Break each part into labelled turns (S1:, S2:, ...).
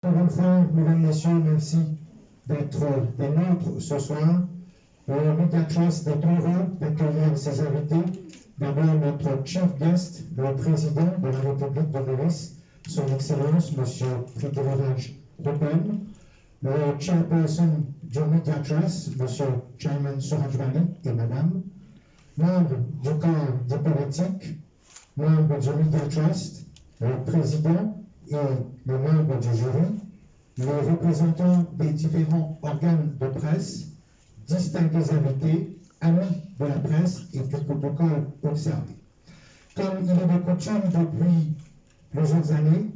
S1: Encore une fois, mesdames, messieurs, merci d'être des nôtres ce soir. Le Media Trust est heureux d'accueillir ses invités. D'abord, notre chief guest, le président de la République de Maurice, son Excellence, M. Prithviraj Rupert, le chairperson du Media Trust, M. Chairman Surajvali et Madame, membres du corps diplomatique, membres du Media Trust, le président et les membres du jury, les représentants des différents organes de presse, distingués invités, amis de la presse et du protocole observé. Comme il est de coutume depuis plusieurs années,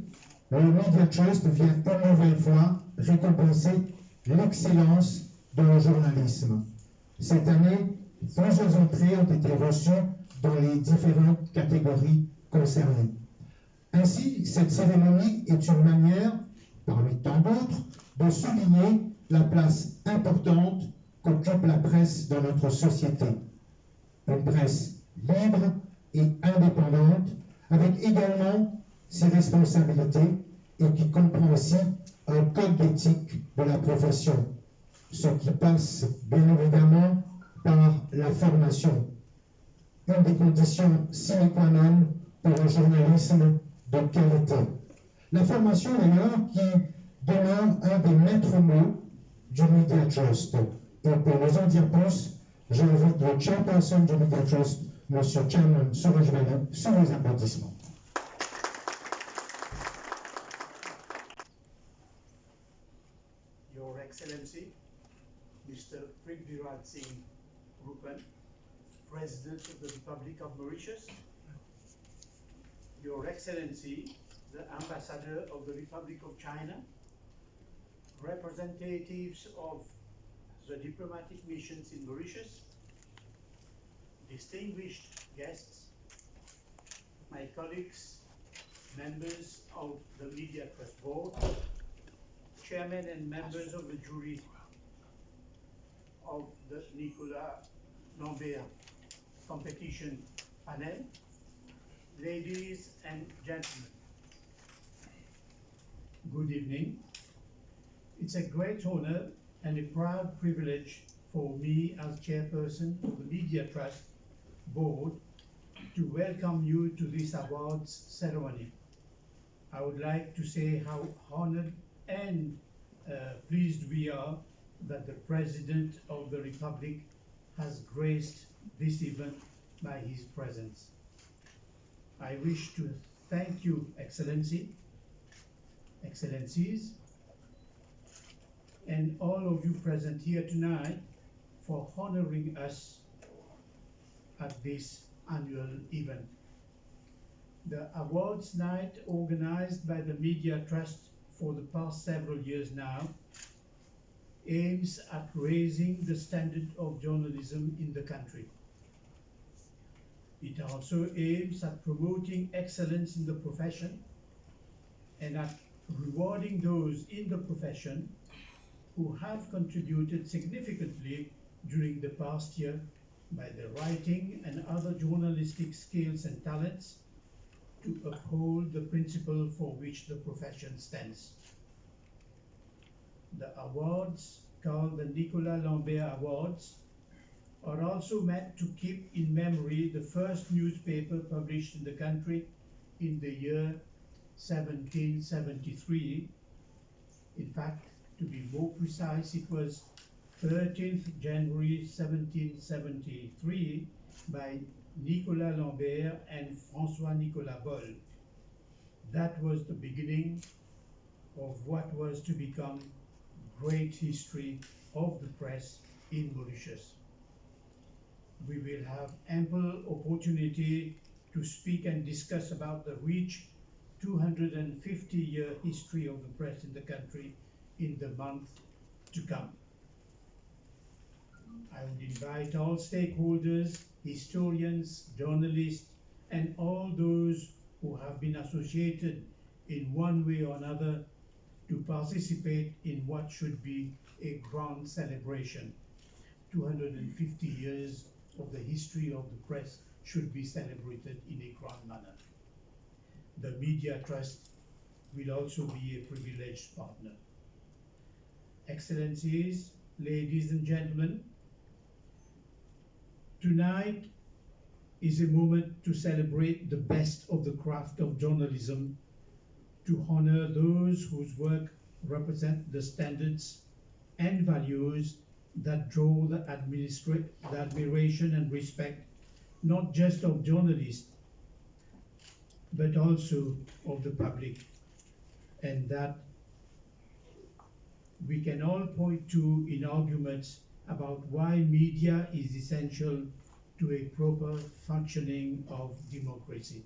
S1: le Media Trust vient une nouvelle fois récompenser l'excellence de nos journalisme. Cette année, plusieurs entrées ont été reçues dans les différentes catégories concernées. Ainsi, cette cérémonie est une manière, parmi tant d'autres, de souligner la place importante qu'occupe la presse dans notre société. Une presse libre et indépendante, avec également ses responsabilités et qui comprend aussi un code d'éthique de la profession, ce qui passe bien évidemment par la formation, une des conditions sine qua non pour un journalisme de qualité. La formation d'ailleurs qui demeure un des maîtres mots du Media Trust. Et pour nous en dire plus, j'invite le chairperson du Media Trust, M. Chairman Surajvali, sous les applaudissements.
S2: Your Excellency, Mr. Prithviraj Singh Rupert, President of the Republic of Mauritius, Your Excellency, the Ambassador of the Republic of China, representatives of the diplomatic missions in Mauritius, distinguished guests, my colleagues, members of the Media Trust Board, chairmen and members of the jury of the Nicolas Lambert competition panel, ladies and gentlemen, good evening. It's a great honor and a proud privilege for me as chairperson of the Media Trust Board to welcome you to this awards ceremony. I would like to say how honored and pleased we are that the President of the Republic has graced this event by his presence. I wish to thank you, Excellencies, and all of you present here tonight for honoring us at this annual event. The awards night organized by the Media Trust for the past several years now aims at raising the standard of journalism in the country. It also aims at promoting excellence in the profession and at rewarding those in the profession who have contributed significantly during the past year by their writing and other journalistic skills and talents to uphold the principle for which the profession stands. The awards, called the Nicolas Lambert Awards, are also meant to keep in memory the first newspaper published in the country in the year 1773. In fact, to be more precise, it was 13th January 1773 by Nicolas Lambert and François Nicolas Boll. That was the beginning of what was to become great history of the press in Mauritius. We will have ample opportunity to speak and discuss about the rich 250-year history of the press in the country in the month to come. I would invite all stakeholders, historians, journalists, and all those who have been associated in one way or another to participate in what should be a grand celebration. 250 years of the history of the press should be celebrated in a grand manner. The Media Trust will also be a privileged partner. Excellencies, ladies and gentlemen, tonight is a moment to celebrate the best of the craft of journalism, to honor those whose work represent the standards and values that draw the admiration and respect not just of journalists but also of the public, and that we can all point to in arguments about why media is essential to a proper functioning of democracy.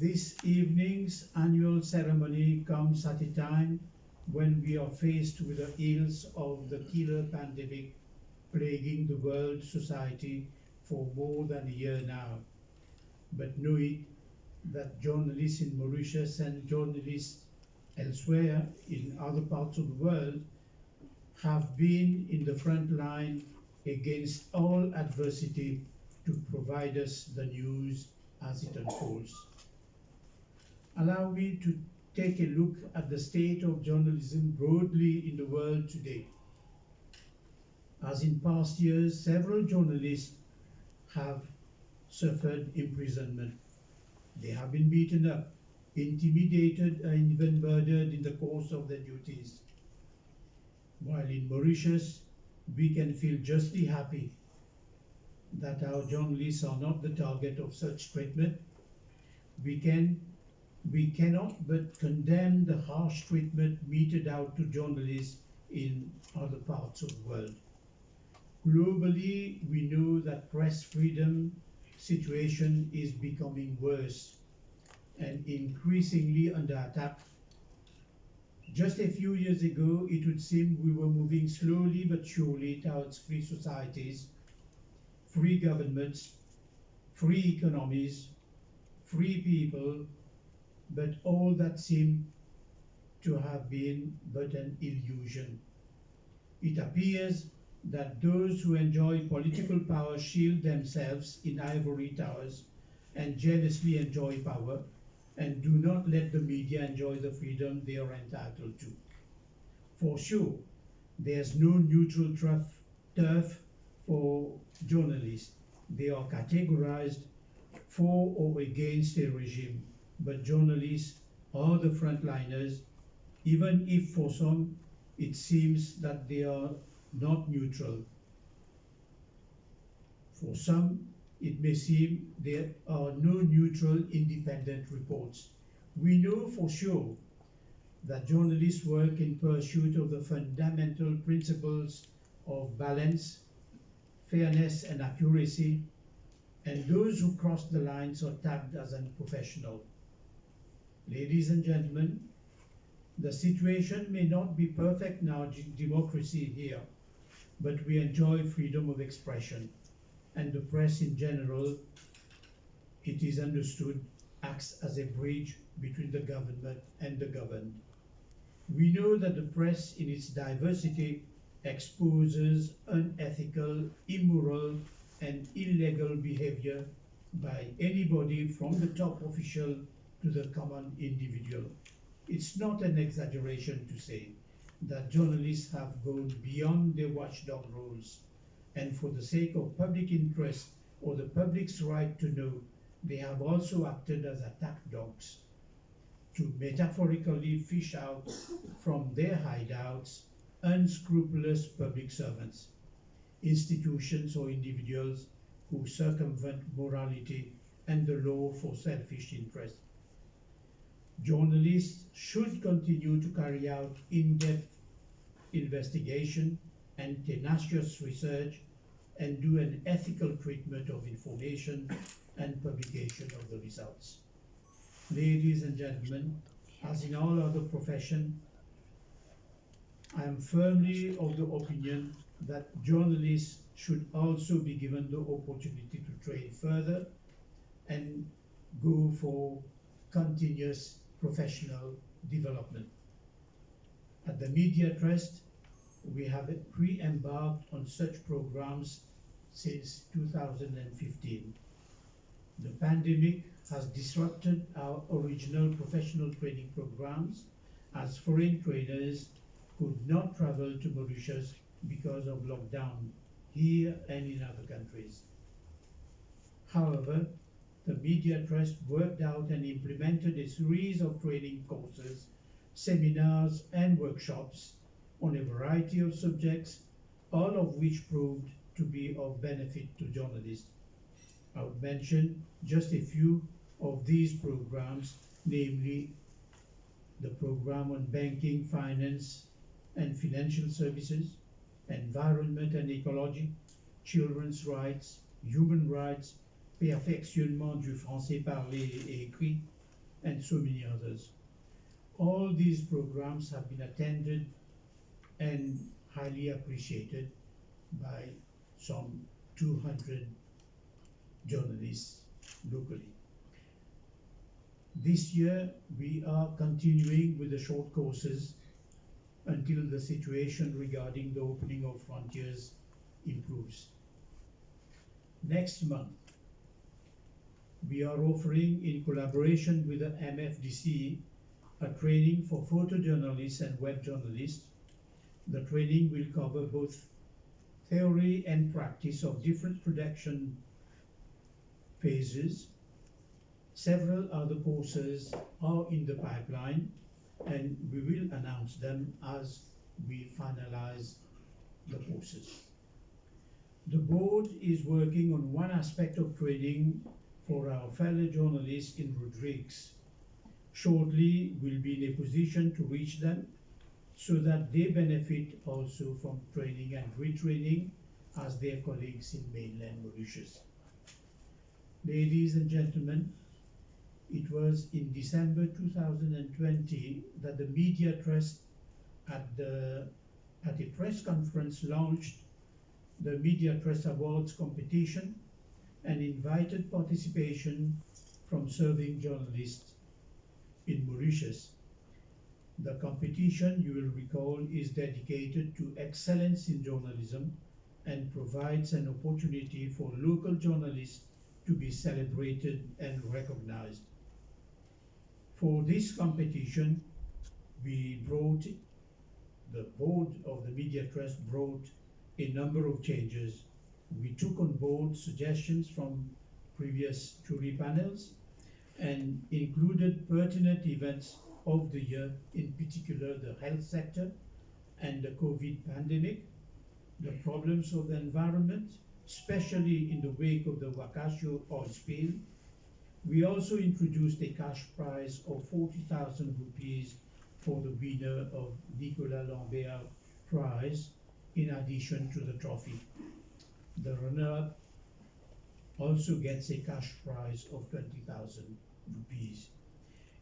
S2: This evening's annual ceremony comes at a time when we are faced with the ills of the killer pandemic plaguing the world society for more than a year now. But know it that journalists in Mauritius and journalists elsewhere in other parts of the world have been in the front line against all adversity to provide us the news as it unfolds. Allow me to take a look at the state of journalism broadly in the world today. As in past years, several journalists have suffered imprisonment. They have been beaten up, intimidated, and even murdered in the course of their duties. While in Mauritius, we can feel justly happy that our journalists are not the target of such treatment. We cannot but condemn the harsh treatment meted out to journalists in other parts of the world. Globally, we know that press freedom situation is becoming worse and increasingly under attack. Just a few years ago, it would seem we were moving slowly but surely towards free societies, free governments, free economies, free people, but all that seemed to have been but an illusion. It appears that those who enjoy political power shield themselves in ivory towers and jealously enjoy power and do not let the media enjoy the freedom they are entitled to. For sure, there's no neutral turf for journalists. They are categorized for or against a regime, but journalists are the frontliners, even if for some it seems that they are not neutral. For some, it may seem there are no neutral independent reports. We know for sure that journalists work in pursuit of the fundamental principles of balance, fairness and accuracy, and those who cross the lines are tagged as unprofessional. Ladies and gentlemen, the situation may not be perfect in our democracy here, but we enjoy freedom of expression, and the press in general, it is understood, acts as a bridge between the government and the governed. We know that the press in its diversity exposes unethical, immoral, and illegal behavior by anybody from the top official to the common individual. It's not an exaggeration to say that journalists have gone beyond their watchdog roles, and for the sake of public interest or the public's right to know, they have also acted as attack dogs to metaphorically fish out from their hideouts unscrupulous public servants, institutions or individuals who circumvent morality and the law for selfish interest. Journalists should continue to carry out in-depth investigation and tenacious research and do an ethical treatment of information and publication of the results. Ladies and gentlemen, as in all other professions, I am firmly of the opinion that journalists should also be given the opportunity to train further and go for continuous professional development. At the Media Trust, we have pre-embarked on such programs since 2015. The pandemic has disrupted our original professional training programs, as foreign trainers could not travel to Mauritius because of lockdown here and in other countries. However, the Media Trust worked out and implemented a series of training courses, seminars, and workshops on a variety of subjects, all of which proved to be of benefit to journalists. I would mention just a few of these programs, namely the program on banking, finance, and financial services, environment and ecology, children's rights, human rights, perfectionnement du français parlé et écrit, and so many others. All these programs have been attended and highly appreciated by some 200 journalists locally. This year, we are continuing with the short courses until the situation regarding the opening of frontiers improves. Next month, we are offering, in collaboration with the MFDC, a training for photojournalists and web journalists. The training will cover both theory and practice of different production phases. Several other courses are in the pipeline, and we will announce them as we finalize the courses. The board is working on one aspect of training for our fellow journalists in Rodrigues. Shortly, we'll be in a position to reach them so that they benefit also from training and retraining as their colleagues in mainland Mauritius. Ladies and gentlemen, it was in December 2020 that the Media Trust at a press conference launched the Media Trust Awards competition and invited participation from serving journalists in Mauritius. The competition, you will recall, is dedicated to excellence in journalism and provides an opportunity for local journalists to be celebrated and recognized. For this competition, the board of the Media Trust brought a number of changes. We took on board suggestions from previous jury panels and included pertinent events of the year, in particular the health sector and the COVID pandemic, the problems of the environment, especially in the wake of the Wakasho oil spill. We also introduced a cash prize of 40,000 rupees for the winner of Nicolas Lambert Prize, in addition to the trophy. The runner-up also gets a cash prize of 20,000 rupees.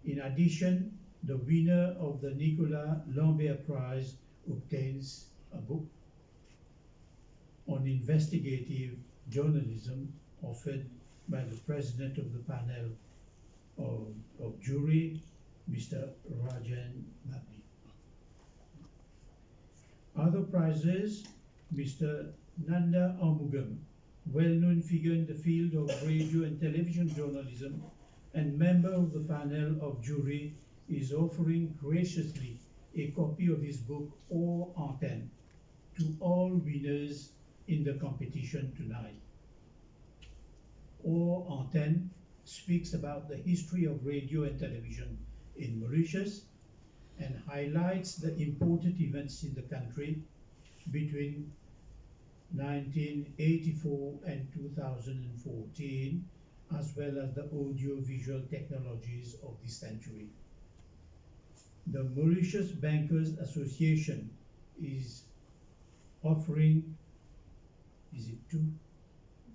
S2: In addition, the winner of the Nicolas Lambert Prize obtains a book on investigative journalism offered by the president of the panel of jury, Mr. Rajan Babli. Other prizes, Mr. Nanda Amugam, well-known figure in the field of radio and television journalism and member of the panel of jury, is offering graciously a copy of his book, Hors Antenne, to all winners in the competition tonight. Hors Antenne speaks about the history of radio and television in Mauritius and highlights the important events in the country between 1984 and 2014, as well as the audio-visual technologies of this century. The Mauritius Bankers Association is offering,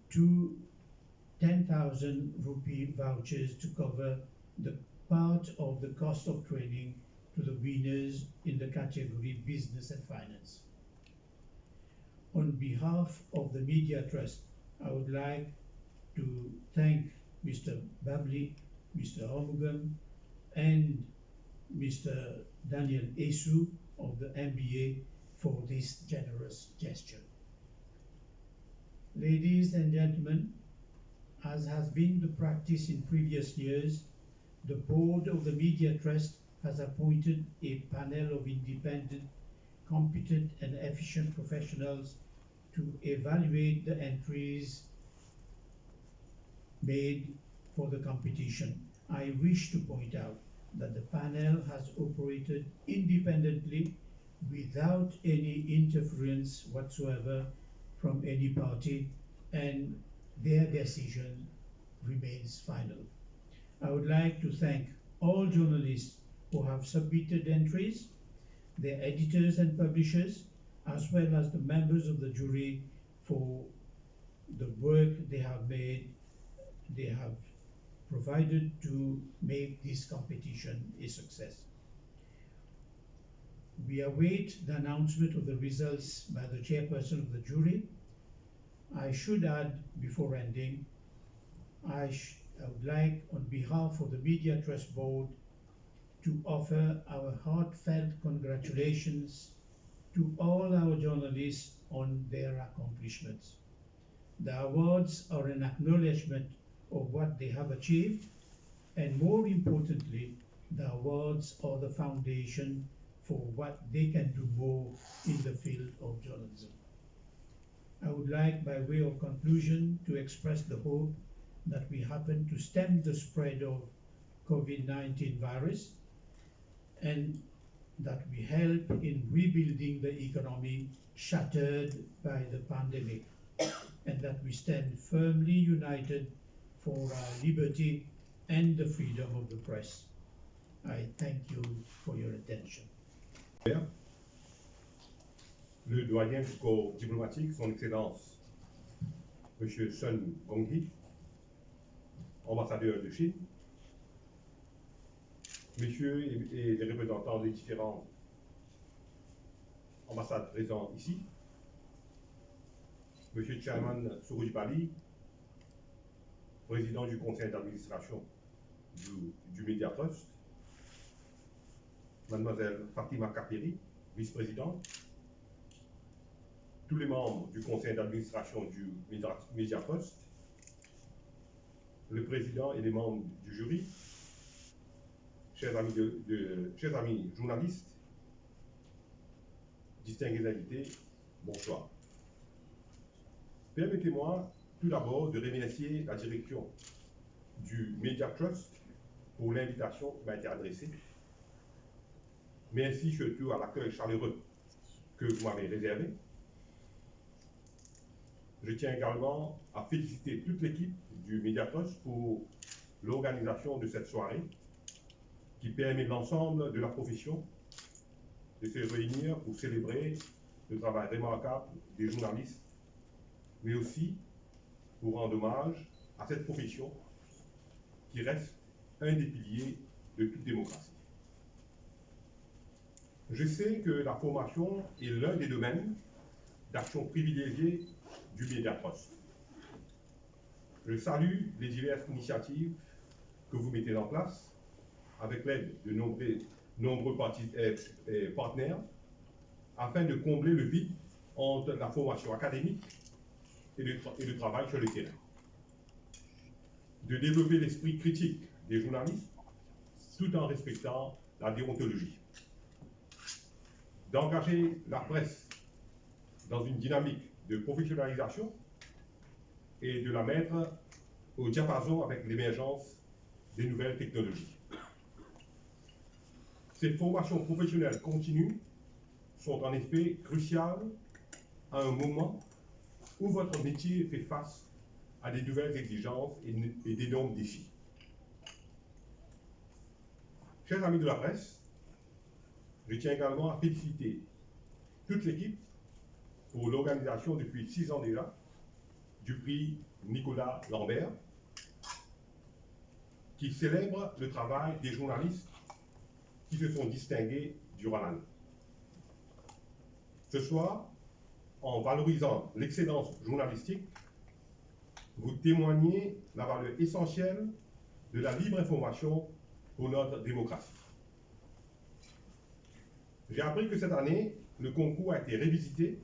S2: two 10,000 rupee vouchers to cover the part of the cost of training to the winners in the category Business and Finance. On behalf of the Media Trust, I would like to thank Mr. Babli, Mr. Omugam, and Mr. Daniel Esu of the MBA for this generous gesture. Ladies and gentlemen, as has been the practice in previous years, the board of the Media Trust has appointed a panel of independent, competent and efficient professionals to evaluate the entries made for the competition. I wish to point out that the panel has operated independently without any interference whatsoever from any party, and their decision remains final. I would like to thank all journalists who have submitted entries, their editors and publishers, as well as the members of the jury for the work they have made, they have provided to make this competition a success. We await the announcement of the results by the chairperson of the jury. I should add, before ending, I would like, on behalf of the Media Trust Board, to offer our heartfelt congratulations to all our journalists on their accomplishments. The awards are an acknowledgement of what they have achieved, and more importantly, the awards are the foundation for what they can do more in the field of journalism. I would like, by way of conclusion, to express the hope that we happen to stem the spread of COVID-19 virus, and that we help in rebuilding the economy shattered by the pandemic, and that we stand firmly united for our liberty and the freedom of the press. I thank you for your attention.
S3: Le doyen du corps diplomatique, son Excellence M. Sun Gonghi, ambassadeur de Chine, messieurs et les représentants des différentes ambassades présentes ici, Monsieur Chairman Surojit Pally, président du conseil d'administration du Media Trust, Mademoiselle Fatima Kapiri, vice-présidente, tous les membres du conseil d'administration du Media Trust, le président et les membres du jury, chers amis journalistes, distingués invités, bonsoir. Permettez-moi tout d'abord de remercier la direction du Media Trust pour l'invitation qui m'a été adressée. Merci surtout à l'accueil chaleureux que vous m'avez réservé. Je tiens également à féliciter toute l'équipe du Media Trust pour l'organisation de cette soirée qui permet l'ensemble de la profession de se réunir pour célébrer le travail remarquable des journalistes, mais aussi pour rendre hommage à cette profession qui reste un des piliers de toute démocratie. Je sais que la formation est l'un des domaines d'action privilégiés du Media Trust. Je salue les diverses initiatives que vous mettez en place avec l'aide de nombreux partenaires afin de combler le vide entre la formation académique et le travail sur le terrain, de développer l'esprit critique des journalistes tout en respectant la déontologie, d'engager la presse dans une dynamique de professionnalisation et de la mettre au diapason avec l'émergence des nouvelles technologies. Ces formations professionnelles continues sont en effet cruciales à un moment où votre métier fait face à des nouvelles exigences et d'énormes défis. Chers amis de la presse, je tiens également à féliciter toute l'équipe pour l'organisation depuis 6 ans déjà du prix Nicolas Lambert, qui célèbre le travail des journalistes qui se sont distingués durant l'année. Ce soir, en valorisant l'excellence journalistique, vous témoignez la valeur essentielle de la libre information pour notre démocratie. J'ai appris que cette année, le concours a été révisité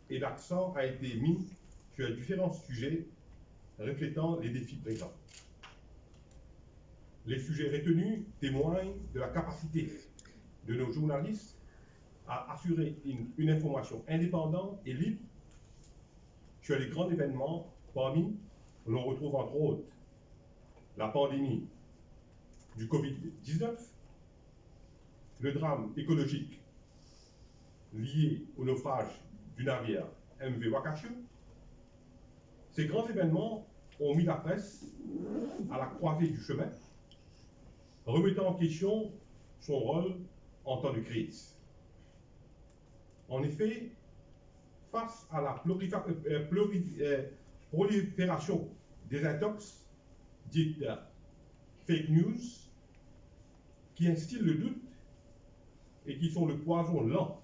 S3: et l'accent a été mis sur différents sujets reflétant les défis présents. Les sujets retenus témoignent de la capacité de nos journalistes à assurer une information indépendante et libre sur les grands événements. Parmi, l'on retrouve entre autres la pandémie du Covid-19, le drame écologique lié au naufrage du navire MV Wakashu. Ces grands événements ont mis la presse à la croisée du chemin, remettant en question son rôle en temps de crise. En effet, face à la prolifération des intox dites fake news, qui instillent le doute et qui sont le poison lent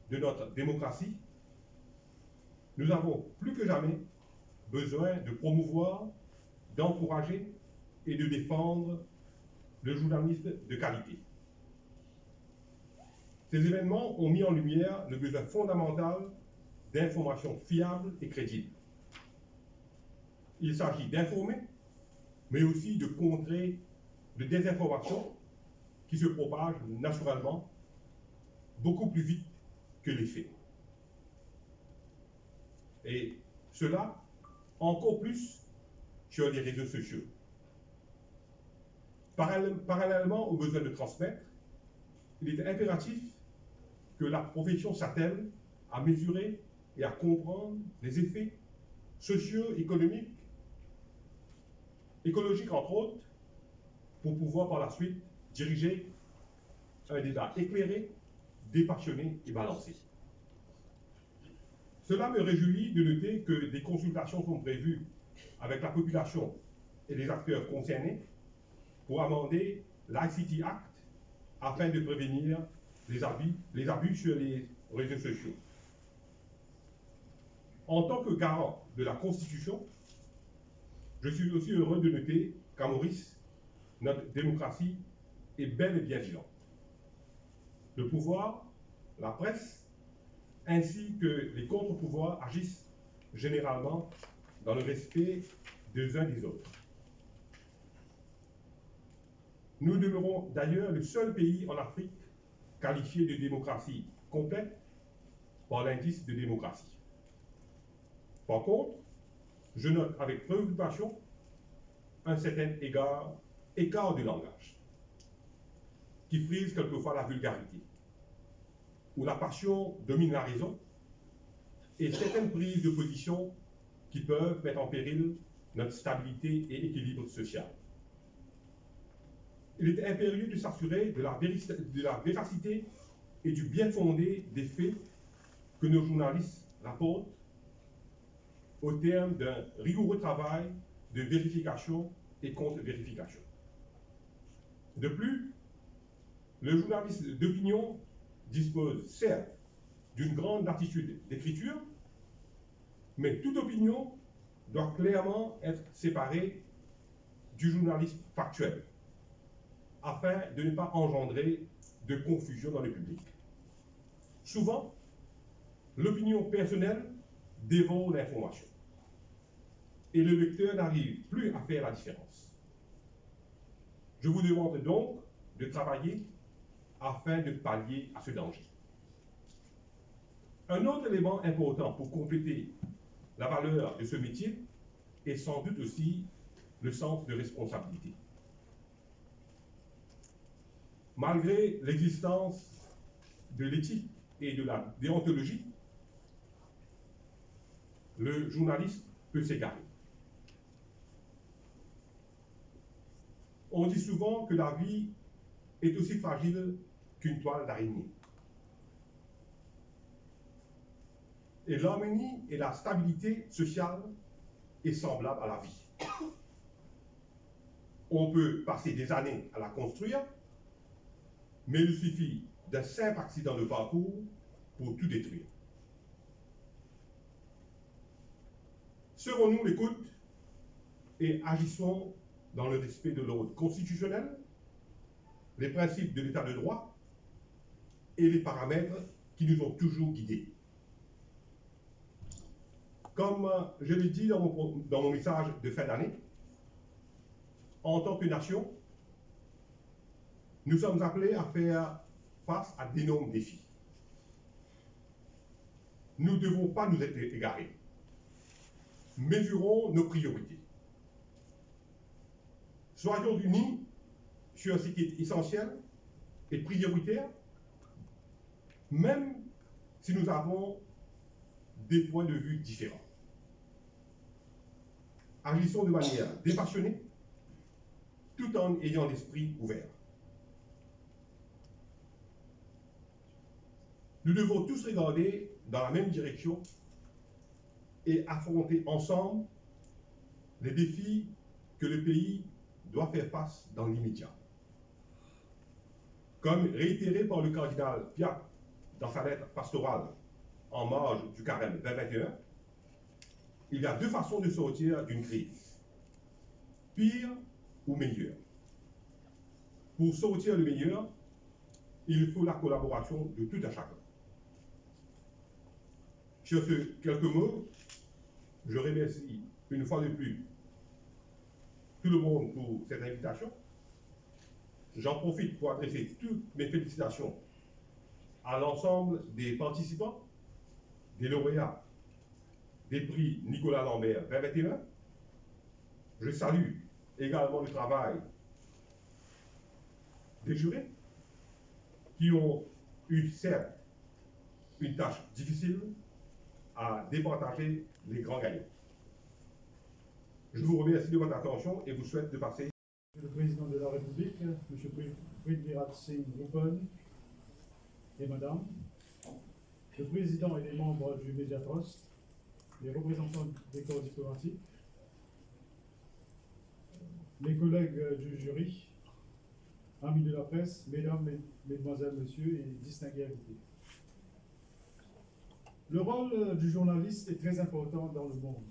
S3: de notre démocratie, nous avons plus que jamais besoin de promouvoir, d'encourager et de défendre le journalisme de qualité. Ces événements ont mis en lumière le besoin fondamental d'informations fiables et crédibles. Il s'agit d'informer, mais aussi de contrer de désinformation qui se propagent naturellement beaucoup plus vite que les faits. Et cela encore plus sur les réseaux sociaux. Parallèlement au besoin de transmettre, il est impératif que la profession s'attelle à mesurer et à comprendre les effets socio-économiques, écologiques entre autres, pour pouvoir par la suite diriger un débat éclairé, dépassionné et balancé. Cela me réjouit de noter que des consultations sont prévues avec la population et les acteurs concernés pour amender l'ICT Act afin de prévenir les abus sur les réseaux sociaux. En tant que garant de la Constitution, je suis aussi heureux de noter qu'à Maurice, notre démocratie est bel et bien vivante. Le pouvoir, la presse, ainsi que les contre-pouvoirs agissent généralement dans le respect des uns des autres. Nous demeurons d'ailleurs le seul pays en Afrique qualifié de démocratie complète par l'indice de démocratie. Par contre, je note avec préoccupation un certain écart de langage qui frise quelquefois la vulgarité, où la passion domine la raison et certaines prises de position qui peuvent mettre en péril notre stabilité et équilibre social. Il est impérieux de s'assurer de la véracité et du bien fondé des faits que nos journalistes rapportent au terme d'un rigoureux travail de vérification et contre-vérification. De plus, le journaliste d'opinion dispose certes d'une grande aptitude d'écriture, mais toute opinion doit clairement être séparée du journalisme factuel, afin de ne pas engendrer de confusion dans le public. Souvent, l'opinion personnelle dévore l'information et le lecteur n'arrive plus à faire la différence. Je vous demande donc de travailler afin de pallier à ce danger. Un autre élément important pour compléter la valeur de ce métier est sans doute aussi le sens de responsabilité. Malgré l'existence de l'éthique et de la déontologie, le journaliste peut s'égarer. On dit souvent que la vie est aussi fragile qu'une toile d'araignée. Et l'harmonie et la stabilité sociale est semblable à la vie. On peut passer des années à la construire, mais il suffit d'un simple accident de parcours pour tout détruire. Serons-nous l'écoute et agissons dans le respect de l'ordre constitutionnel, les principes de l'état de droit et les paramètres qui nous ont toujours guidés. Comme je l'ai dit dans mon message de fin d'année, en tant que nation, nous sommes appelés à faire face à d'énormes défis. Nous ne devons pas nous être égarés. Mesurons nos priorités. Soyons unis sur ce qui est essentiel et prioritaire, même si nous avons des points de vue différents. Agissons de manière dépassionnée, tout en ayant l'esprit ouvert. Nous devons tous regarder dans la même direction et affronter ensemble les défis que le pays doit faire face dans l'immédiat. Comme réitéré par le cardinal Piat dans sa lettre pastorale en marge du Carême 2021, il y a deux façons de sortir d'une crise, pire ou meilleure. Pour sortir le meilleur, il faut la collaboration de tout un chacun. Sur ce quelques mots, je remercie une fois de plus tout le monde pour cette invitation. J'en profite pour adresser toutes mes félicitations à l'ensemble des participants, des lauréats des prix Nicolas Lambert 2021. Je salue également le travail des jurés qui ont eu certes une tâche difficile à départager les grands gagnants. Je vous remercie de votre attention et vous souhaite de passer.
S4: Le président de la République, M. Prithviraj Singh Rupon, et Madame, le président et les membres du Media Trust, les représentants des corps diplomatiques, les collègues du jury, amis de la presse, mesdames, mesdemoiselles, messieurs et distingués invités. Le rôle du journaliste est très important dans le monde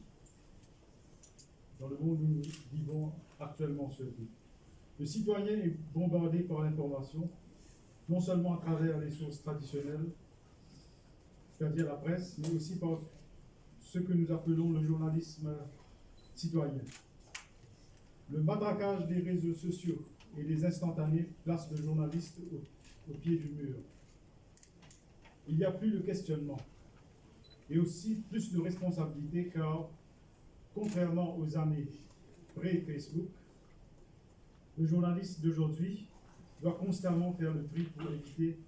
S4: où nous vivons actuellement surtout. Le citoyen est bombardé par l'information, non seulement à travers les sources traditionnelles, c'est-à-dire la presse, mais aussi par ce que nous appelons le journalisme citoyen. Le matraquage des réseaux sociaux et des instantanés place le journaliste au pied du mur. Il n'y a plus de questionnement et aussi plus de responsabilité car, contrairement aux années pré-Facebook, le journaliste d'aujourd'hui doit constamment faire le tri pour éviter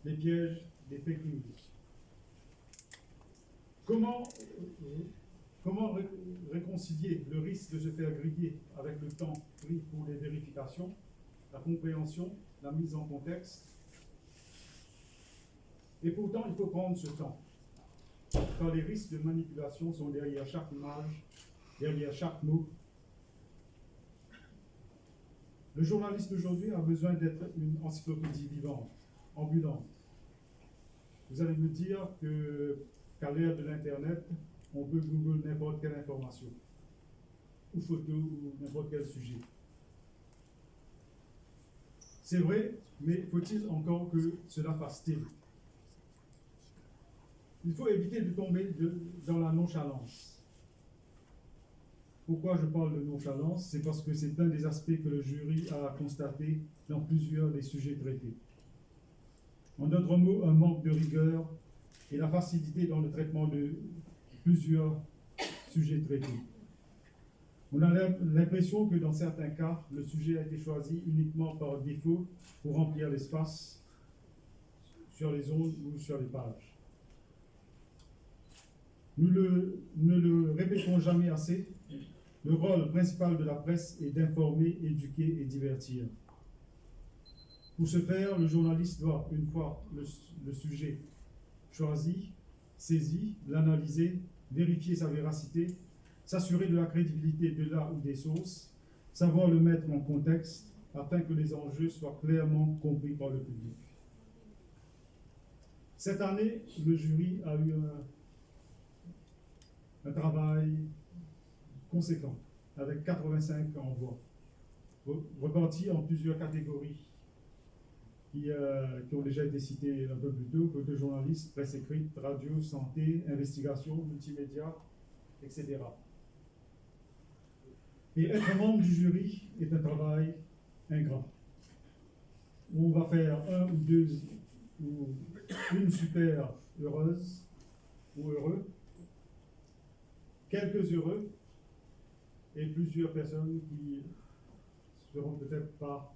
S4: les pièges des fake news. Comment réconcilier le risque de se faire griller avec le temps pris pour les vérifications, la compréhension, la mise en contexte? Et pourtant, il faut prendre ce temps, car les risques de manipulation sont derrière chaque image, derrière chaque mot. Le journaliste d'aujourd'hui a besoin d'être une encyclopédie vivante, ambulante. Vous allez me dire qu'à l'ère de l'Internet, on peut Google n'importe quelle information, ou photo, ou n'importe quel sujet. C'est vrai, mais faut-il encore que cela fasse tilt? Il faut éviter de tomber dans la nonchalance. Pourquoi je parle de nonchalance? C'est parce que c'est un des aspects que le jury a constaté dans plusieurs des sujets traités. En d'autres mots, un manque de rigueur et la facilité dans le traitement de plusieurs sujets traités. On a l'impression que dans certains cas, le sujet a été choisi uniquement par défaut pour remplir l'espace sur les ondes ou sur les pages. Nous ne le répétons jamais assez, le rôle principal de la presse est d'informer, éduquer et divertir. Pour ce faire, le journaliste doit, une fois le sujet choisi, saisi, l'analyser, vérifier sa véracité, s'assurer de la crédibilité de la ou des sources, savoir le mettre en contexte afin que les enjeux soient clairement compris par le public. Cette année, le jury a eu un travail conséquent, avec 85 envois, repartis en plusieurs catégories. qui ont déjà été cités un peu plus tôt, photojournalistes, presse écrite, radio, santé, investigation, multimédia, etc. Et être membre du jury est un travail ingrat, où on va faire un ou deux, ou une super heureuse ou heureux, quelques heureux, et plusieurs personnes qui seront peut-être pas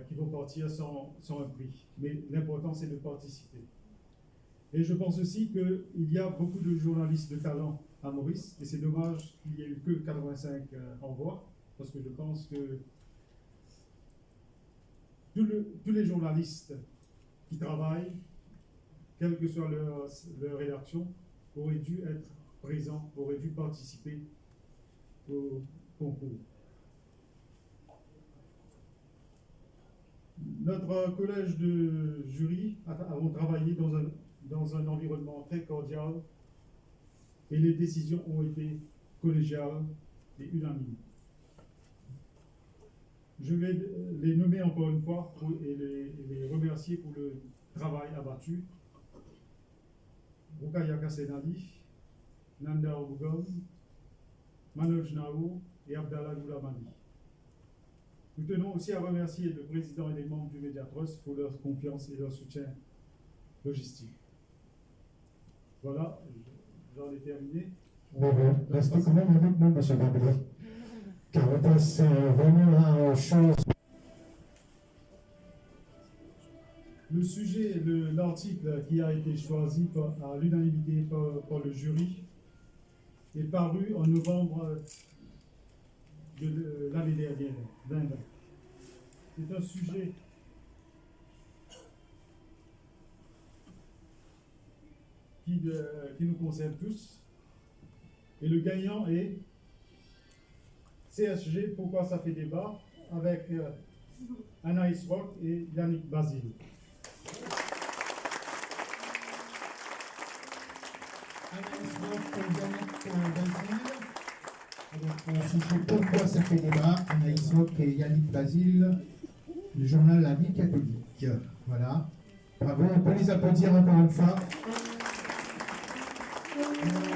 S4: qui vont partir sans un prix. Mais l'important, c'est de participer. Et je pense aussi qu'il y a beaucoup de journalistes de talent à Maurice, et c'est dommage qu'il n'y ait eu que 85 envois, parce que je pense que tous les journalistes qui travaillent, quelle que soit leur rédaction, auraient dû être présents, auraient dû participer au concours. Notre collège de jury avons travaillé dans un environnement très cordial et les décisions ont été collégiales et unanimes. Je vais les nommer encore une fois et les remercier pour le travail abattu. Rukaya Kassenali, Nanda Obugom, Manoj Nao et Abdallah Goulamani. Nous tenons aussi à remercier le président et les membres du Media Trust pour leur confiance et leur soutien logistique. Voilà, j'en ai terminé.
S1: Mais restez quand même avec nous, M. Gabriel, car on passe vraiment aux choses.
S4: Le sujet, l'article qui a été choisi à l'unanimité par le jury est paru en novembre de l'année dernière, 2020. C'est un sujet qui nous concerne tous. Et le gagnant est CSG, pourquoi ça fait débat, avec Anaïs Rock et Yannick Basile.
S5: Anaïs Rock et Yannick Basile. Alors, sujet pourquoi ça fait débat, Anaïs Rock et Yannick Basile, du journal La Vie catholique. Voilà.
S1: Bravo, on peut les applaudir encore une fois.
S5: Le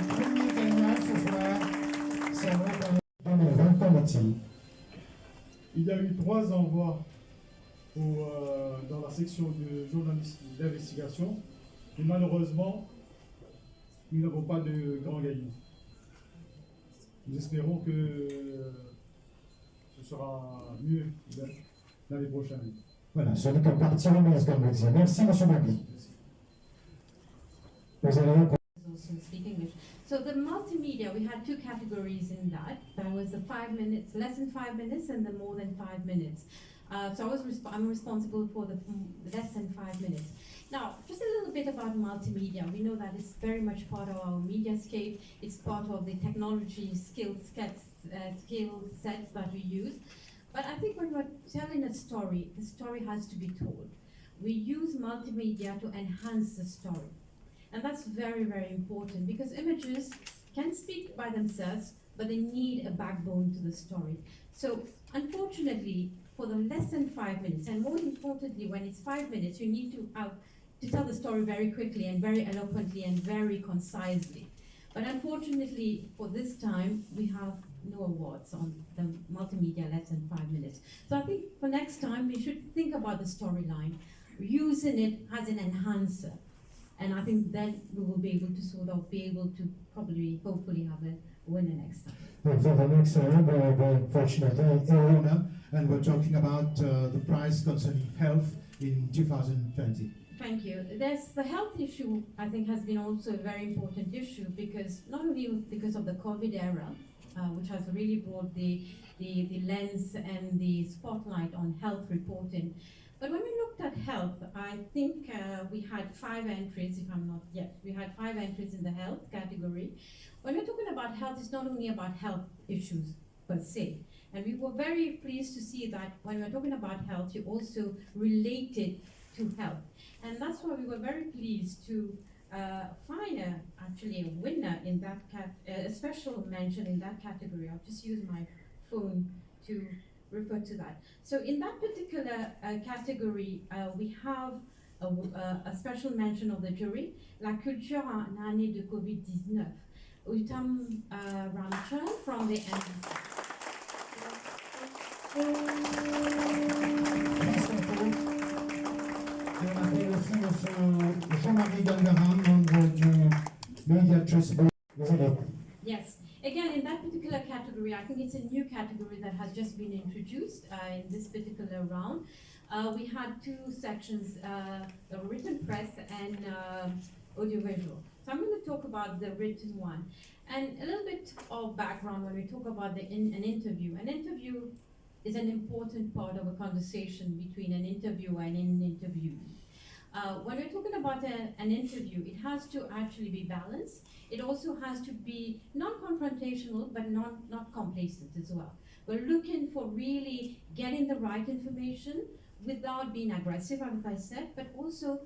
S5: premier gagnant ce soir, c'est
S1: Dans les 20 ans métiers.
S4: Il y a eu 3 envois dans la section de journalisme d'investigation, et malheureusement, nous n'avons pas de grand gagnant. Nous espérons que ce sera mieux l'année prochaine.
S1: Voilà, ce n'est qu'un parti remise, comme vous disiez. Merci, M. Magui. Vous allez
S6: also speak English. So the multimedia, we had 2 categories in that. There was the 5 minutes, less than 5 minutes, and the more than 5 minutes. So I'm responsible for the less than 5 minutes. Now, just a little bit about multimedia. We know that it's very much part of our mediascape. It's part of the technology skill sets that we use. But I think when we're telling a story, the story has to be told. We use multimedia to enhance the story. And that's very, very important because images can speak by themselves, but they need a backbone to the story. So unfortunately, for the less than 5 minutes, and more importantly, when it's 5 minutes, you need to tell the story very quickly and very eloquently and very concisely. But unfortunately, for this time, we have no awards on the multimedia less than 5 minutes. So I think for next time, we should think about the storyline, using it as an enhancer. And I think then we will be able to hopefully have a winner next time.
S1: And for the next round, unfortunately,
S5: Erona, and we're talking about the prize concerning health in 2020.
S6: Thank you. There's the health issue, I think, has been also a very important issue because not only because of the COVID era, which has really brought the lens and the spotlight on health reporting. But when we looked at health, I think we had 5 entries, we had 5 entries in the health category. When we're talking about health, it's not only about health issues per se. And we were very pleased to see that when we're talking about health, you also related to health. And that's why we were very pleased to find actually a winner in that a special mention in that category. I'll just use my phone to refer to that. So in that particular category, we have a special mention of the jury, la culture en année de COVID-19. Uttam Ramchand from the NBC.
S5: Et on appelle aussi M. Jean-Marie Galgaram, membre du Media Trust Board.
S6: Yes. Again, in that particular category, I think it's a new category that has just been introduced in this particular round. We had two sections, the written press and audiovisual. So I'm going to talk about the written one. And a little bit of background when we talk about an interview. An interview is an important part of a conversation between an interviewer and an interviewee. When we're talking about an interview, it has to actually be balanced. It also has to be non-confrontational, but not complacent as well. We're looking for really getting the right information without being aggressive, as I said, but also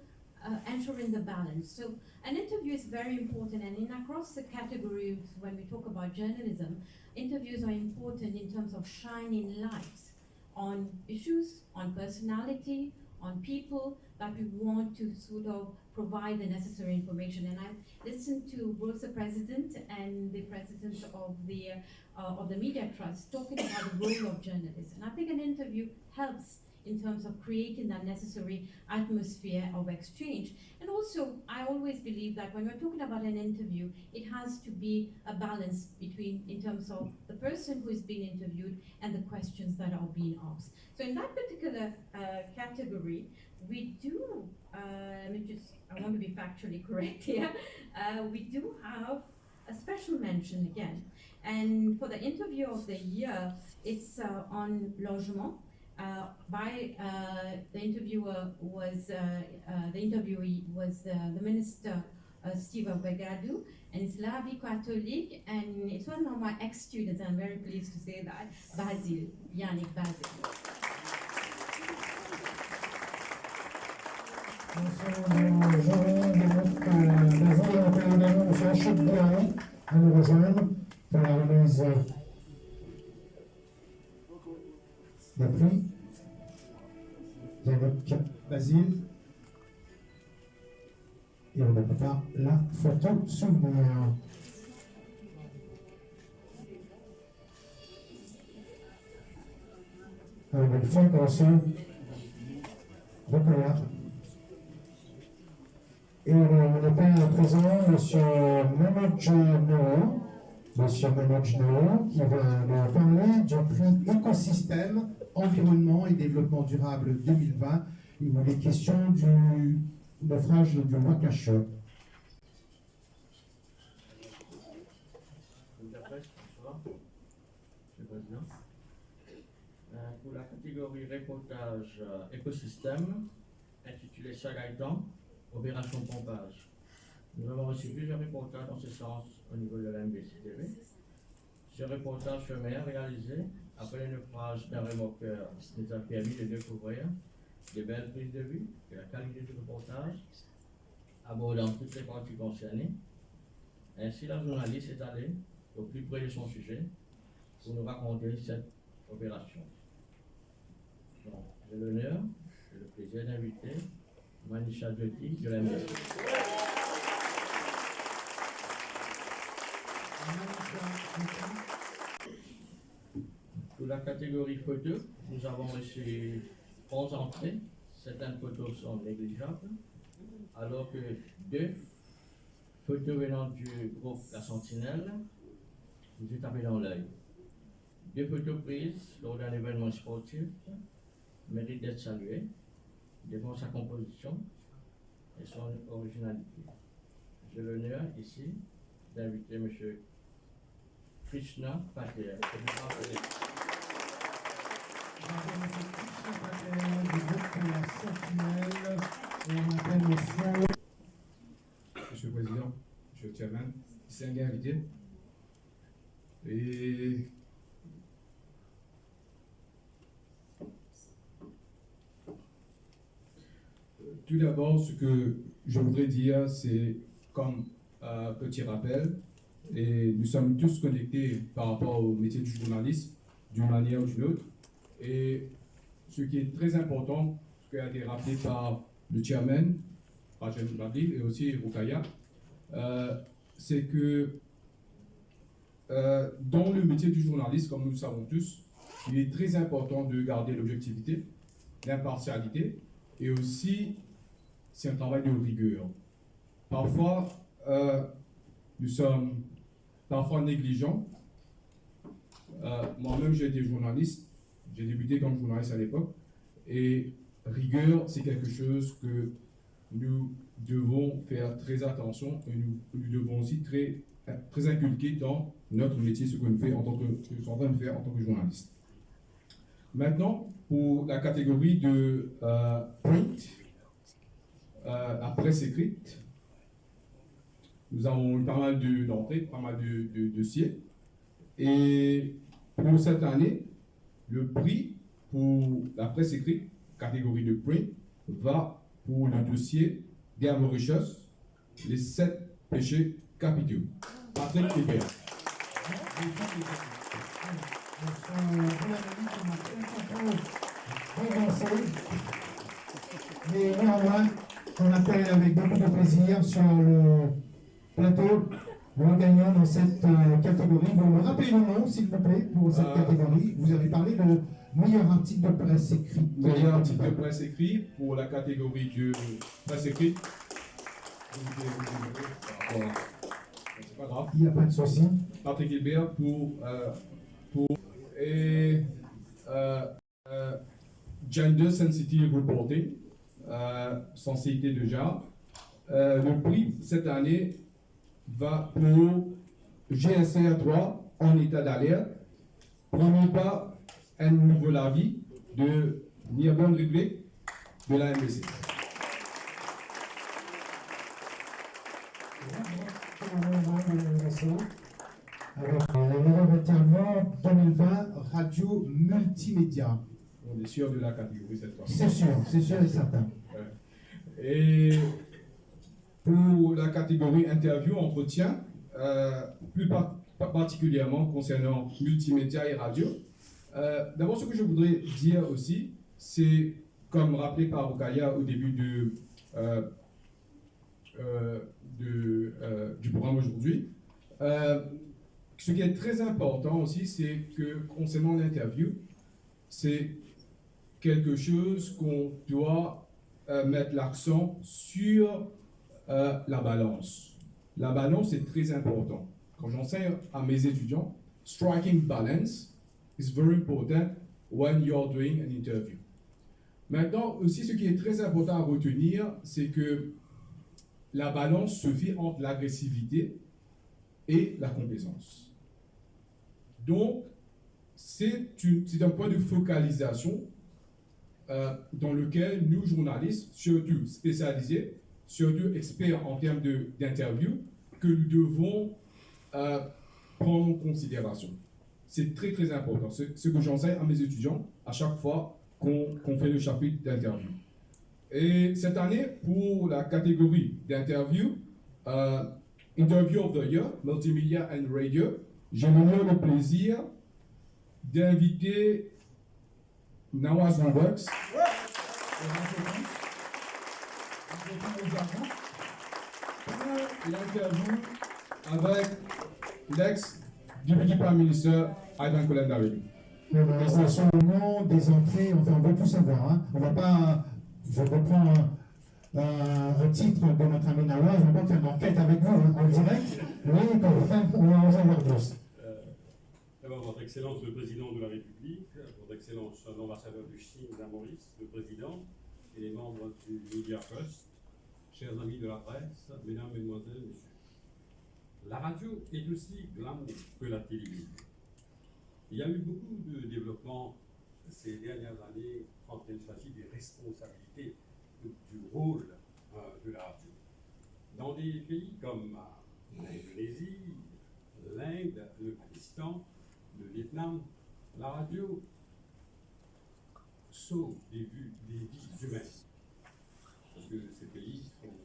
S6: ensuring the balance. So an interview is very important, and across the categories, when we talk about journalism, interviews are important in terms of shining lights on issues, on personality, on people that we want to sort of provide the necessary information. And I listened to both the president and the president of the Media Trust talking about the role of journalists. And I think an interview helps in terms of creating that necessary atmosphere of exchange. And also, I always believe that when we're talking about an interview, it has to be a balance between, in terms of the person who is being interviewed and the questions that are being asked. So in that particular category, we do, I want to be factually correct here, we do have a special mention again. And for the interview of the year, it's on logement. The interviewer was the interviewee was the minister Steve Obegadou, and it's La Vie Catholique, and it's one of my ex-students. I'm very pleased to say that, Basile, Yannick Basile.
S1: À nous rejoindre pour la remise des prix. Yannick Basile. Et on ne peut pas la photo souvenir. Alors, une fois qu'on se reconnaître. Et on appelle à présent M. Manoj Noor, qui va nous parler du prix Écosystème, Environnement et Développement Durable 2020. Il y a des questions du naufrage du Wakasho.
S7: Bonsoir, Monsieur le Président. Pour la catégorie reportage écosystème, intitulée Sagaitan, Opération Pompage. Nous avons reçu plusieurs reportages dans ce sens au niveau de la MBC TV. Ce reportage sommaire réalisé après le naufrage d'un remorqueur nous a permis de découvrir de belles prises de vue et la qualité du reportage, abordant toutes les parties concernées. Ainsi, la journaliste est allée au plus près de son sujet pour nous raconter cette opération. Donc, j'ai l'honneur et le plaisir d'inviter Manisha Jyoti de la MBC. Pour la catégorie photo, nous avons reçu 11 entrées. Certaines photos sont négligeables, alors que 2 photos venant du groupe La Sentinelle nous ont tapé dans l'œil. 2 photos prises lors d'un événement sportif méritent d'être saluées, devant sa composition et son originalité. J'ai l'honneur ici d'inviter M. Krishna Patel.
S8: Monsieur le Président, Monsieur le Chairman, c'est un invité. Et tout d'abord, ce que je voudrais dire, c'est comme petit rappel, et nous sommes tous connectés par rapport au métier du journaliste. d'une manière ou d'une autre. Et ce qui est très important, ce qui a été rappelé par le chairman, Rajan Babli, et aussi Rukaya, c'est que dans le métier du journaliste, comme nous le savons tous, il est très important de garder l'objectivité, l'impartialité, et aussi, c'est un travail de rigueur. Parfois, nous sommes parfois négligents. Moi-même, j'ai été journaliste, j'ai débuté comme journaliste à l'époque, et rigueur, c'est quelque chose que nous devons faire très attention et nous devons aussi très inculquer dans notre métier, ce que nous faisons en tant que journaliste. Maintenant, pour la catégorie de print, la presse écrite, nous avons eu pas mal d'entrées, pas mal de dossiers. Et pour cette année, le prix pour la presse écrite, catégorie de print, va pour le dossier des Mauritius, les 7 péchés capitaux. Patrick Hébert.
S5: Mais néanmoins, on appelle avec beaucoup de plaisir sur le plateau le gagnant dans cette catégorie. Vous me rappelez le nom, s'il vous plaît, pour cette catégorie. Vous avez parlé de meilleur article de presse écrit.
S8: Meilleur article de presse écrit pour la catégorie de presse écrite. C'est pas grave.
S5: Il n'y a pas de souci.
S8: Patrick Hébert pour Gender Sensitive Reporting, sensibilité de genre. Le prix cette année va pour GSR 3 en état d'alerte. Premier pas, un nouvel avis de Nirvan Rigley de la MBC.
S5: Alors, le meilleur intervenant 2020, radio multimédia.
S8: On est sûr de la catégorie cette fois.
S5: C'est sûr et certain.
S8: Et pour la catégorie interview, entretien, plus particulièrement concernant multimédia et radio, d'abord ce que je voudrais dire aussi, c'est comme rappelé par Rukaya au début du programme aujourd'hui, ce qui est très important aussi, c'est que concernant l'interview, c'est quelque chose qu'on doit mettre l'accent sur la balance. La balance est très important. Quand j'enseigne à mes étudiants, striking balance is very important when you are doing an interview. Maintenant, aussi, ce qui est très important à retenir, c'est que la balance se fait entre l'agressivité et la complaisance. Donc, c'est un point de focalisation dans lequel nous, journalistes, surtout spécialisés, surtout experts en termes d'interview, que nous devons prendre en considération. C'est très, très important. C'est ce que j'enseigne à mes étudiants à chaque fois qu'on fait le chapitre d'interview. Et cette année, pour la catégorie d'interview, Interview of the Year, Multimedia and Radio, j'ai le plaisir d'inviter Nawaz Roberts. Pour l'interview avec l'ex-Deputy Prime Minister Ivan Kolendavi.
S5: C'est sur le nom des entrées, enfin on veut tout savoir. Hein. On va pas, je reprends un titre de notre ami Nawaz, on va pas faire une enquête avec vous hein, en direct, mais quand même, on va en savoir plus.
S9: D'abord, Votre Excellence le Président de la République, Votre Excellence l'ambassadeur du Chine à Maurice, le Président et les membres du Media Trust, chers amis de la presse, mesdames, mesdemoiselles, messieurs. La radio est aussi glamour que la télévision. Il y a eu beaucoup de développement ces dernières années quand il s'agit des responsabilités du rôle de la radio. Dans des pays comme l'Indonésie, l'Inde, le Pakistan, le Vietnam, la radio sauve des vies humaines. Parce que ces pays sont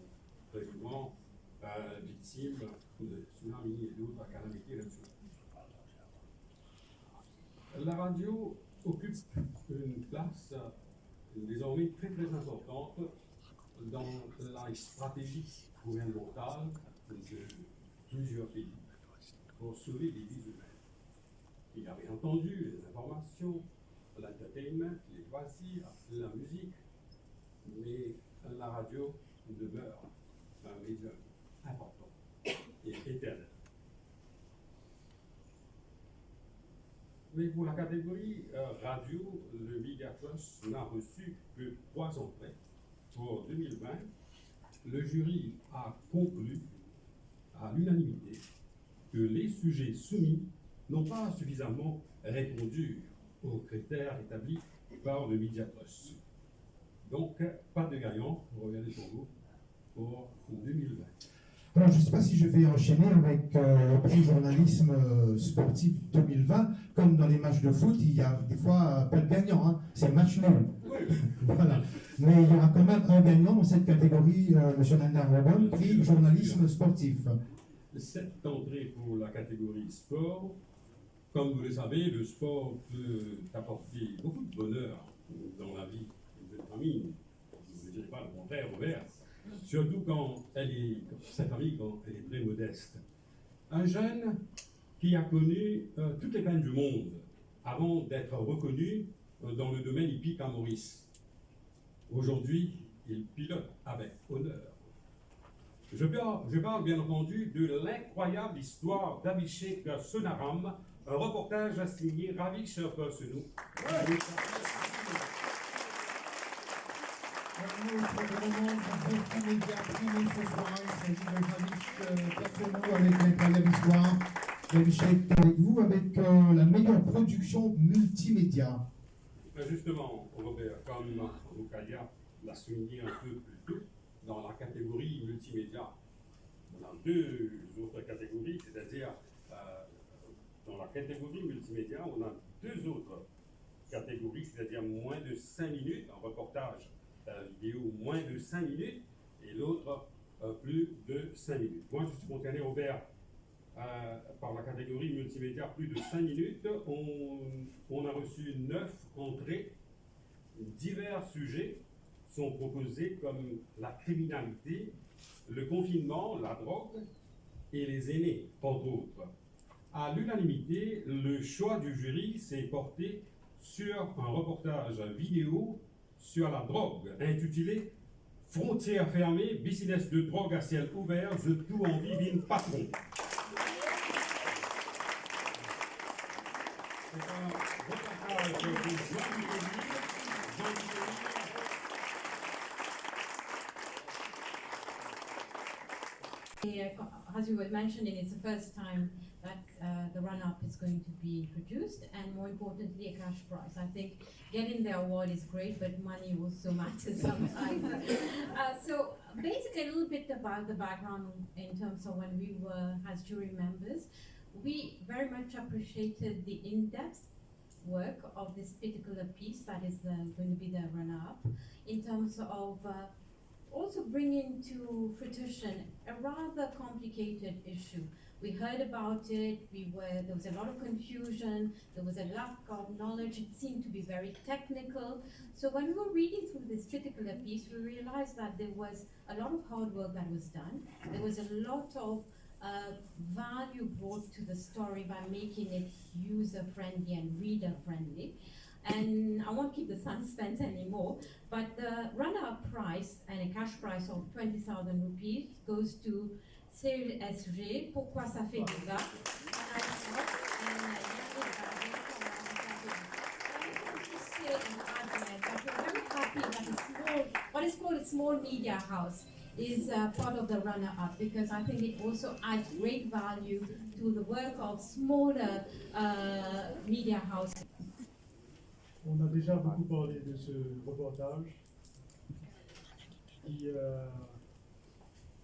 S9: très souvent victimes de tsunamis et d'autres calamités naturelles. La radio occupe une place désormais très très importante dans la stratégie gouvernementale de plusieurs pays pour sauver des vies humaines. Il y a bien entendu les informations, l'entertainment, les loisirs, la musique, mais la radio demeure un médium important et éternel. Mais pour la catégorie radio, le Media Trust n'a reçu que 3 entrées. Pour 2020, le jury a conclu à l'unanimité que les sujets soumis n'ont pas suffisamment répondu aux critères établis par le Media Trust. Donc, pas de gagnant, regardez pour vous, pour 2020.
S5: Alors, je ne sais pas si je vais enchaîner avec le prix journalisme sportif 2020. Comme dans les matchs de foot, il y a des fois pas de gagnant, hein. C'est match nul. Voilà. Mais il y aura quand même un gagnant dans cette catégorie, M. Nandar, prix journalisme sportif.
S9: Cette entrée pour la catégorie sport. Comme vous le savez, le sport peut apporter beaucoup de bonheur dans la vie de famille. Je ne dirais pas le contraire, Robert. Surtout quand cette famille, quand elle est très modeste. Un jeune qui a connu toutes les peines du monde avant d'être reconnu dans le domaine hippique à Maurice. Aujourd'hui, il pilote avec honneur. Je parle bien entendu de l'incroyable histoire d'Abhishek Sonaram, un reportage signé Ravish Persenou.
S5: Avec vous, avec la meilleure production multimédia.
S9: Justement, Robert, comme Rukaya l'a souligné un peu plus tôt, dans la catégorie multimédia, on a 2 autres catégories, c'est-à-dire dans la catégorie multimédia, on a 2 autres catégories, c'est-à-dire moins de 5 minutes, en reportage vidéo moins de 5 minutes, et l'autre plus de 5 minutes. Moi, je suis concerné, Robert, par la catégorie multimédia plus de 5 minutes. On a reçu 9 entrées. Divers sujets sont proposés comme la criminalité, le confinement, la drogue et les aînés, entre autres. À l'unanimité, le choix du jury s'est porté sur un reportage vidéo sur la drogue, intitulé « Frontières fermées, business de drogue à ciel ouvert, The Tout en Vivine Patron ». C'est un reportage de Jean-Louis
S6: As you were mentioning, it's the first time that the run-up is going to be produced, and more importantly, a cash prize. I think getting the award is great, but money also matters sometimes. So basically, a little bit about the background in terms of when we were as jury members. We very much appreciated the in-depth work of this particular piece that is going to be the runner-up, in terms of also bringing to fruition a rather complicated issue. We heard about it, there was a lot of confusion, there was a lack of knowledge, it seemed to be very technical. So when we were reading through this particular piece, we realized that there was a lot of hard work that was done. There was a lot of value brought to the story by making it user-friendly and reader-friendly. And I won't keep the suspense anymore, but the runner-up prize and a cash prize of 20,000 rupees goes to Cyril SG. Pourquoi ça fait déjà? What is called a small media house is part of the runner-up, because I think it also adds great value to the work of smaller media houses.
S4: On a déjà beaucoup parlé de ce reportage qui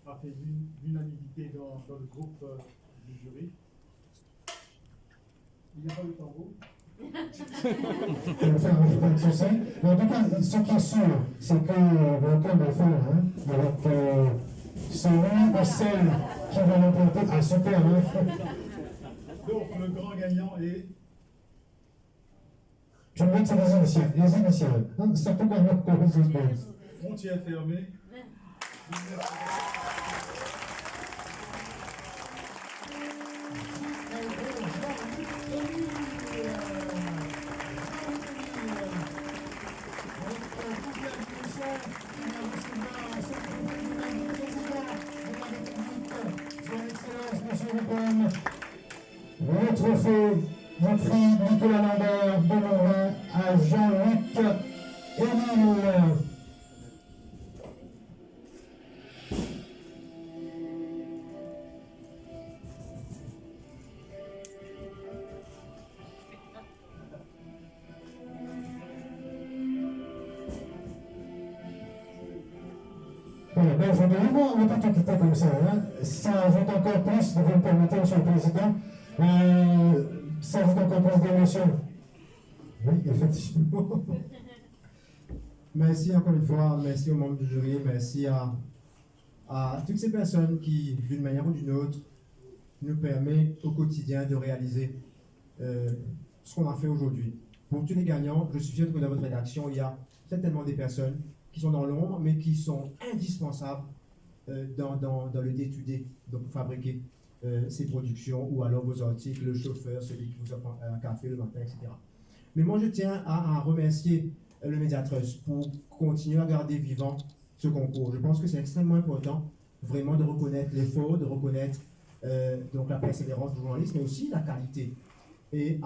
S4: a fait l'unanimité dans le groupe du jury. Il n'y a pas de tambour.
S1: Pas de souci. Mais en tout cas, ce qui est sûr, c'est que l'auteur de fond, avec celui ou celle qui va l'emporter, super.
S4: Donc le grand gagnant est
S1: Tu me dis que c'est les initiales. Hein? Surtout quand on a le suspense.
S4: Frontières fermées.
S1: Le trophée du prix Nicolas Lambert Beaumorin à Jean-Luc Émile. Voilà, ben, on ne va pas tout quitter comme ça. Hein. Ça ajoute encore plus, si vous me permettez, Monsieur le Président, ça ajoute encore plus d'émotion. Oui, effectivement.
S5: Merci encore une fois, merci aux membres du jury, merci à toutes ces personnes qui, d'une manière ou d'une autre, nous permettent au quotidien de réaliser ce qu'on a fait aujourd'hui. Pour tous les gagnants, je suis sûr que dans votre rédaction, il y a certainement des personnes qui sont dans l'ombre, mais qui sont indispensables dans le day-to-day, donc pour fabriquer ces productions, ou alors vos articles, le chauffeur, celui qui vous offre un café le matin, etc. Mais moi, je tiens à remercier le Mediatrust pour continuer à garder vivant ce concours. Je pense que c'est extrêmement important, vraiment, de reconnaître l'effort, de reconnaître donc la persévérance du journaliste, mais aussi la qualité. Et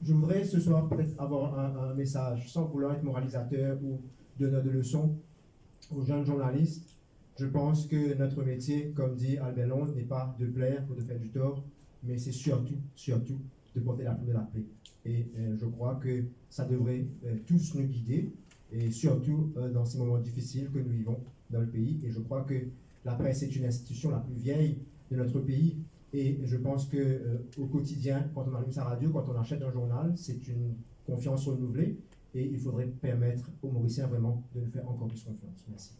S5: je voudrais ce soir peut-être avoir un message, sans vouloir être moralisateur ou donneur de leçons aux jeunes journalistes. Je pense que notre métier, comme dit Albert Londres, n'est pas de plaire ou de faire du tort, mais c'est surtout de porter la plume de la paix. Et je crois que ça devrait tous nous guider, et surtout dans ces moments difficiles que nous vivons dans le pays. Et je crois que la presse est une institution la plus vieille de notre pays. Et je pense qu'au quotidien, quand on allume sa radio, quand on achète un journal, c'est une confiance renouvelée. Et il faudrait permettre aux Mauriciens vraiment de nous faire encore plus confiance. Merci.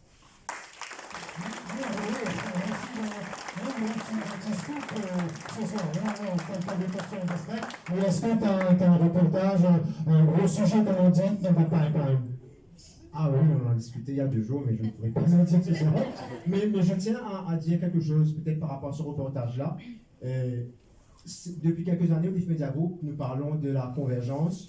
S1: Est-ce que tu as un reportage, un gros sujet, comme on dit, in the pipeline?
S5: Ah oui, on en a discuté il y a 2 jours, mais je ne pourrais pas dire tout ça. Mais je tiens à dire quelque chose, peut-être par rapport à ce reportage-là. Depuis quelques années, au DIF Media Group, nous parlons de la convergence.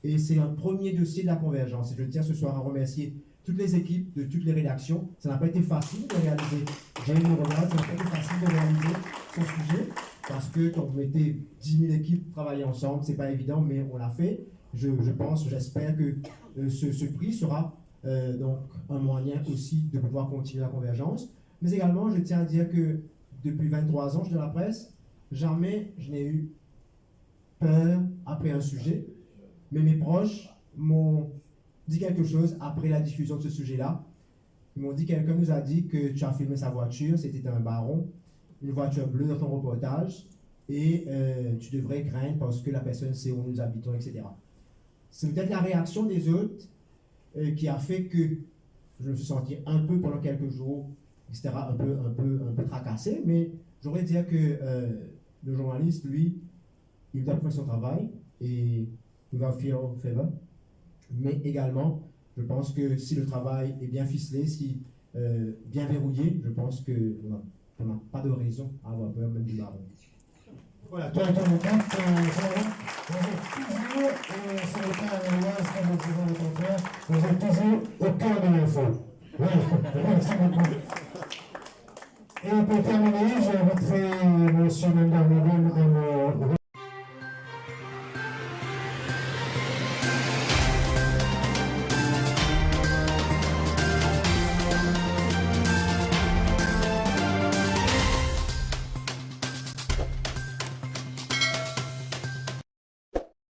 S5: Et c'est un premier dossier de la convergence. Et je tiens ce soir à remercier toutes les équipes de toutes les rédactions. Ça n'a pas été facile de réaliser. J'ai eu le regard, ça n'a pas été facile de réaliser ce sujet. Parce que quand vous mettez 10 000 équipes travailler ensemble, c'est pas évident, mais on l'a fait. Je pense, j'espère que ce prix sera donc un moyen aussi de pouvoir continuer la convergence. Mais également, je tiens à dire que depuis 23 ans, je suis dans la presse, jamais je n'ai eu peur après un sujet. Mais mes proches m'ont dit quelque chose après la diffusion de ce sujet-là. Ils m'ont dit, quelqu'un nous a dit que tu as filmé sa voiture, c'était un baron, une voiture bleue dans ton reportage, et tu devrais craindre parce que la personne sait où nous habitons, etc. C'est peut-être la réaction des autres qui a fait que je me suis senti un peu pendant quelques jours, etc., un peu tracassé, mais j'aurais dire que le journaliste, lui, il doit faire son travail, et il va faire favor. Mais également, je pense que si le travail est bien ficelé, si bien verrouillé, je pense qu'on n'a pas de raison à avoir peur même du baron.
S1: Voilà, toi et ton équipe, vous êtes toujours, sur le cas à l'Ouest, comme nous disons le contraire, vous êtes toujours au cœur de l'info. Oui, merci beaucoup. Et pour terminer, j'inviterai M. Mendarmougoum à me